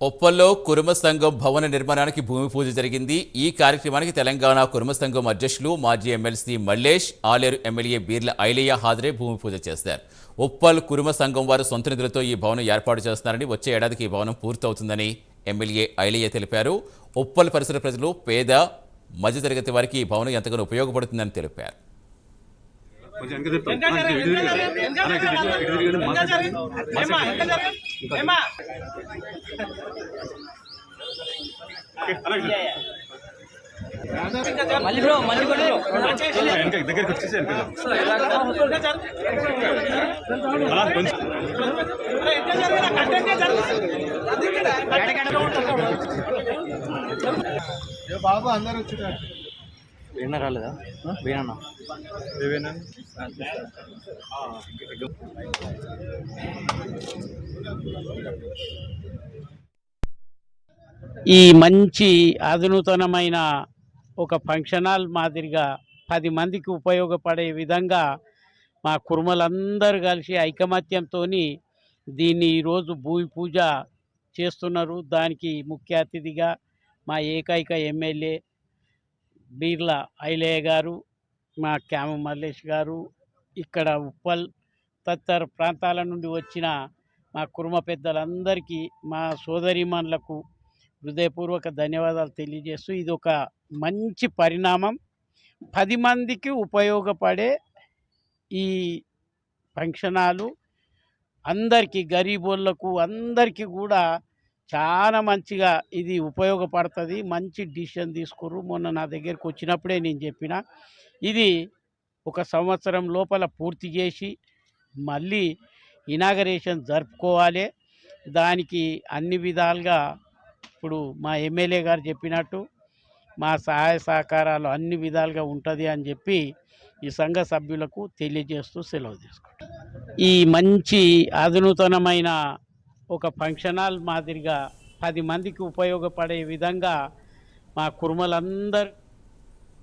ఉప్పల్లో కురుమ సంఘం భవన నిర్మాణానికి భూమి పూజ జరిగింది. ఈ కార్యక్రమానికి తెలంగాణ కురుమ సంఘం అధ్యక్షులు మాజీ ఎమ్మెల్సీ మల్లేష్, ఆలేరు ఎమ్మెల్యే బీర్ల ఐలయ్య హాజరై భూమి పూజ చేశారు. ఉప్పల్ కురుమ సంఘం వారు సొంత నిధులతో ఈ భవనం ఏర్పాటు చేస్తున్నారని, వచ్చే ఏడాదికి ఈ భవనం పూర్తవుతుందని ఎమ్మెల్యే ఐలయ్య తెలిపారు. ఉప్పల్ పరిసర ప్రజలు, పేద మధ్యతరగతి వారికి ఈ భవనం ఎంతగానో ఉపయోగపడుతుందని తెలిపారు. దగ్గరికి వచ్చేసి బాబు అందరు వచ్చారు. వీణ రాలేదా? వీణన్నా ఈ మంచి ఆధునూతనమైన ఒక ఫంక్షన్ హాల్ మాదిరిగా 10 మందికి ఉపయోగపడే విధంగా మా కుర్మలందరూ కలిసి ఐకమత్యంతో దీన్ని ఈరోజు భూమి పూజ చేస్తున్నారు. దానికి ముఖ్య అతిథిగా మా ఏకైక ఎమ్మెల్యే బీర్ల ఐలయ్య గారు, మా క్యామ మల్లేష్ గారు, ఇక్కడ ఉప్పల్ తదితర ప్రాంతాల నుండి వచ్చిన మా కుర్మ పెద్దలందరికీ, మా సోదరీమణులకు హృదయపూర్వక ధన్యవాదాలు తెలియజేస్తూ, ఇది ఒక మంచి పరిణామం. 10 మందికి ఉపయోగపడే ఈ ఫంక్షన్ హాలు అందరికీ, గరీబోళ్ళకు అందరికీ కూడా చాలా మంచిగా ఇది ఉపయోగపడుతుంది. మంచి డిసిషన్ తీసుకుర్రు. మొన్న నా దగ్గరికి వచ్చినప్పుడే నేను చెప్పిన, ఇది 1 సంవత్సరం లోపల పూర్తి చేసి మళ్ళీ ఇనాగరేషన్ జరుపుకోవాలి. దానికి అన్ని విధాలుగా ఇప్పుడు మా ఎమ్మెల్యే గారు చెప్పినట్టు మా సహాయ సహకారాలు అన్ని విధాలుగా ఉంటుంది అని చెప్పి ఈ సంఘ సభ్యులకు తెలియజేస్తూ సెలవు తీసుకుంటాం. ఈ మంచి ఆధునూతనమైన ఒక ఫంక్షన్ హాల్ మాదిరిగా 10 మందికి ఉపయోగపడే విధంగా మా కుర్మలందరూ